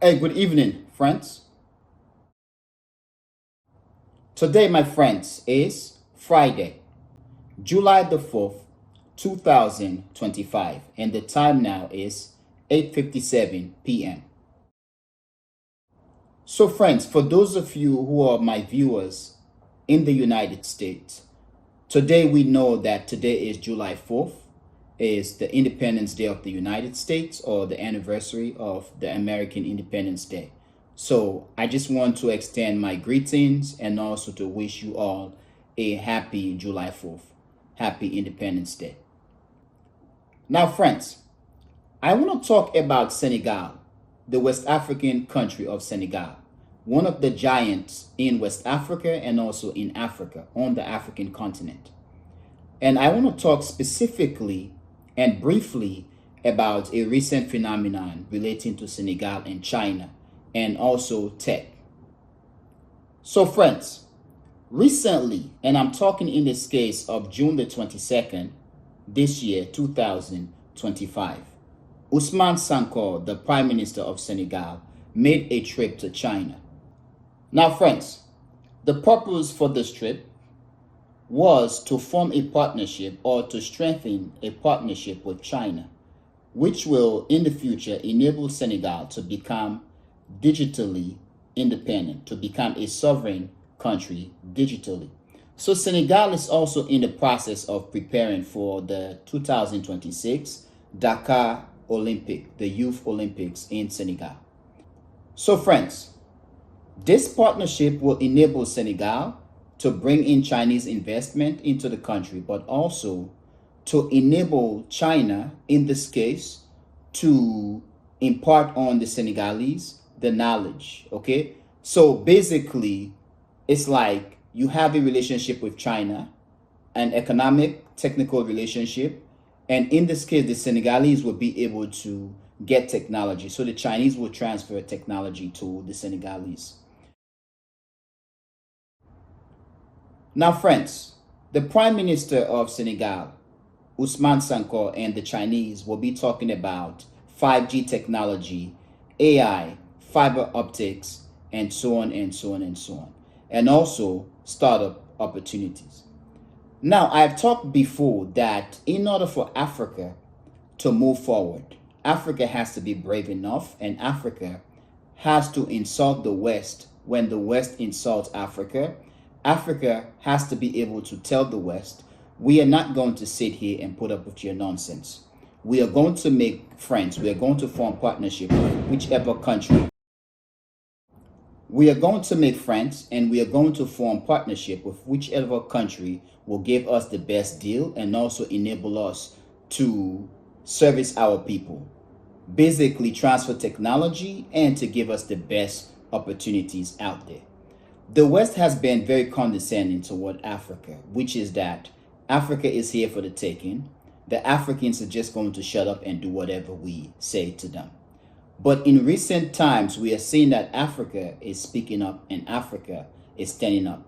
Hey, good evening, friends. Today, my friends, is Friday, July the 4th, 2025, and the time now is 8:57 p.m. So, friends, for those of you who are my viewers in the United States, today we know that today is July 4th, is the Independence Day of the United States or the anniversary of the American Independence Day. So I just want to extend my greetings and also to wish you all a happy July 4th, happy Independence Day. Now, friends, I want to talk about Senegal, the West African country of Senegal, one of the giants in West Africa and also in Africa, on the African continent. And I want to talk specifically and briefly about a recent phenomenon relating to Senegal and China and also tech. So, friends, recently, and I'm talking in this case of June the 22nd, this year, 2025, Ousmane Sonko, the Prime Minister of Senegal, made a trip to China. Now, friends, the purpose for this trip was to form a partnership or to strengthen a partnership with China, which will in the future enable Senegal to become digitally independent, to become a sovereign country digitally. So Senegal is also in the process of preparing for the 2026 Dakar Olympic, the Youth Olympics in Senegal. So friends, this partnership will enable Senegal to bring in Chinese investment into the country, but also to enable China, in this case, to impart on the Senegalese the knowledge, okay? So basically, it's like you have a relationship with China, an economic, technical relationship, and in this case, the Senegalese will be able to get technology. So the Chinese will transfer technology to the Senegalese. Now, friends, the Prime Minister of Senegal, Ousmane Sonko, and the Chinese will be talking about 5G technology, AI, fiber optics, and so on and so on and so on, and also startup opportunities. Now, I've talked before that in order for Africa to move forward, Africa has to be brave enough, and Africa has to insult the West. When the West insults Africa, Africa has to be able to tell the West, we are not going to sit here and put up with your nonsense. We are going to make friends. We are going to form partnership with whichever country. We are going to make friends and we are going to form partnership with whichever country will give us the best deal and also enable us to service our people. Basically transfer technology and to give us the best opportunities out there. The West has been very condescending toward Africa, which is that Africa is here for the taking. The Africans are just going to shut up and do whatever we say to them. But in recent times, we are seeing that Africa is speaking up and Africa is standing up.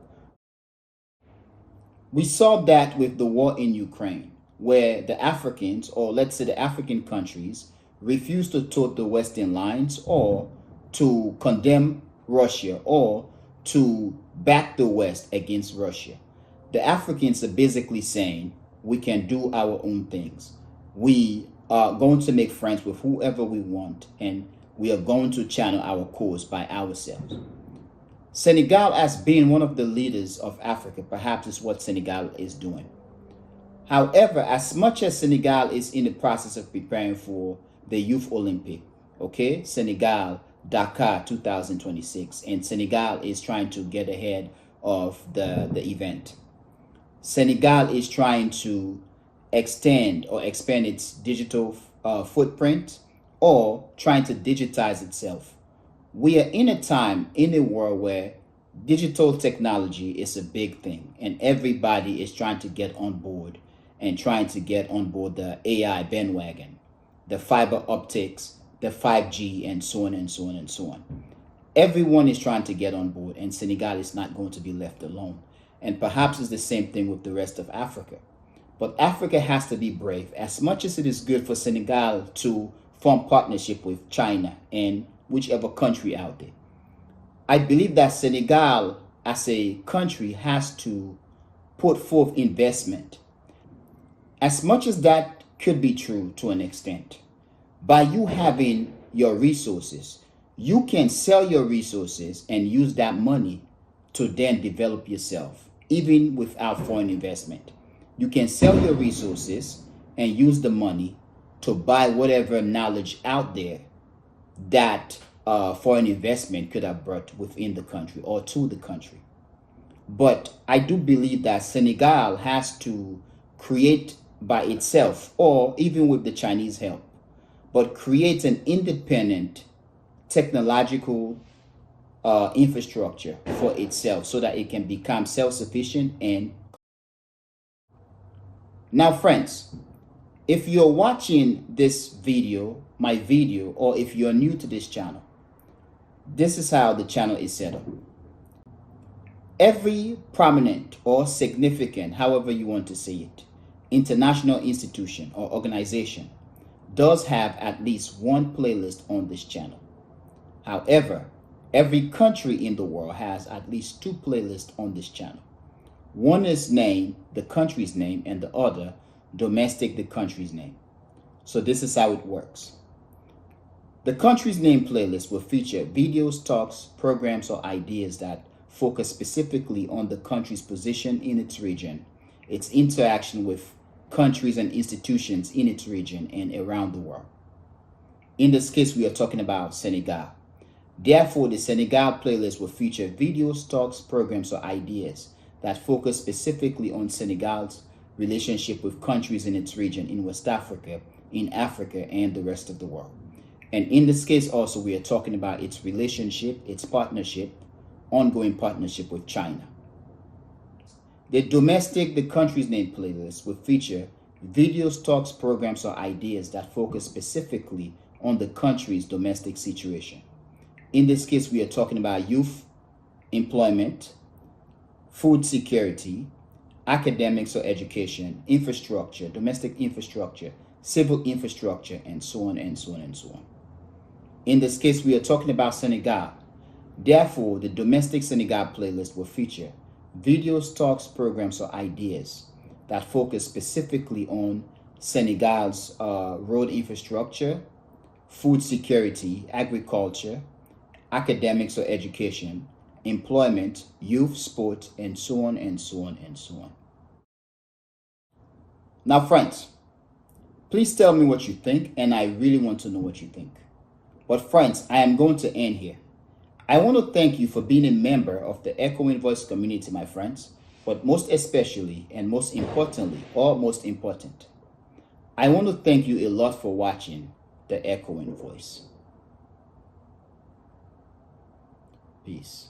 We saw that with the war in Ukraine, where the Africans, or let's say the African countries, refused to toe the Western lines or to condemn Russia or to back the West against Russia. The Africans are basically saying we can do our own things. We are going to make friends with whoever we want and we are going to channel our course by ourselves. Senegal, as being one of the leaders of Africa, perhaps is what Senegal is doing. However, as much as Senegal is in the process of preparing for the Youth Olympic, okay, Senegal, Dakar 2026, and Senegal is trying to get ahead of the event. Senegal is trying to extend or expand its digital footprint or trying to digitize itself. We are in a time, in a world where digital technology is a big thing and everybody is trying to get on board and trying to get on board the AI bandwagon, the fiber optics, the 5G, and so on and so on and so on. Everyone is trying to get on board and Senegal is not going to be left alone. And perhaps it's the same thing with the rest of Africa. But Africa has to be brave. As much as it is good for Senegal to form partnership with China and whichever country out there. I believe that Senegal as a country has to put forth investment. As much as that could be true to an extent, by you having your resources, you can sell your resources and use that money to then develop yourself, even without foreign investment. You can sell your resources and use the money to buy whatever knowledge out there that foreign investment could have brought within the country or to the country. But I do believe that Senegal has to create by itself, or even with the Chinese help, but create an independent technological infrastructure for itself so that it can become self-sufficient. And now, friends, if you're watching this video, my video, or if you're new to this channel, this is how the channel is set up. Every prominent or significant, however you want to say it, international institution or organization does have at least one playlist on this channel. However, every country in the world has at least two playlists on this channel. One is named the country's name and the other domestic the country's name. So this is how it works. The country's name playlist will feature videos, talks, programs, or ideas that focus specifically on the country's position in its region, its interaction with countries and institutions in its region and around the world. In this case, we are talking about Senegal. Therefore, the Senegal playlist will feature videos, talks, programs, or ideas that focus specifically on Senegal's relationship with countries in its region in West Africa, in Africa, and the rest of the world. And in this case also, we are talking about its relationship, its partnership, ongoing partnership with China. The domestic, the country's name playlist will feature videos, talks, programs, or ideas that focus specifically on the country's domestic situation. In this case, we are talking about youth, employment, food security, academics or education, infrastructure, domestic infrastructure, civil infrastructure, and so on and so on and so on. In this case, we are talking about Senegal. Therefore, the domestic Senegal playlist will feature videos, talks, programs, or ideas that focus specifically on Senegal's road infrastructure, food security, agriculture, academics or education, employment, youth, sport, and so on and so on and so on. Now, friends, please tell me what you think, and I really want to know what you think. But friends, I am going to end here. I want to thank you for being a member of the Echoing Voice community, my friends, but most especially and most importantly, or most important, I want to thank you a lot for watching the Echoing Voice. Peace.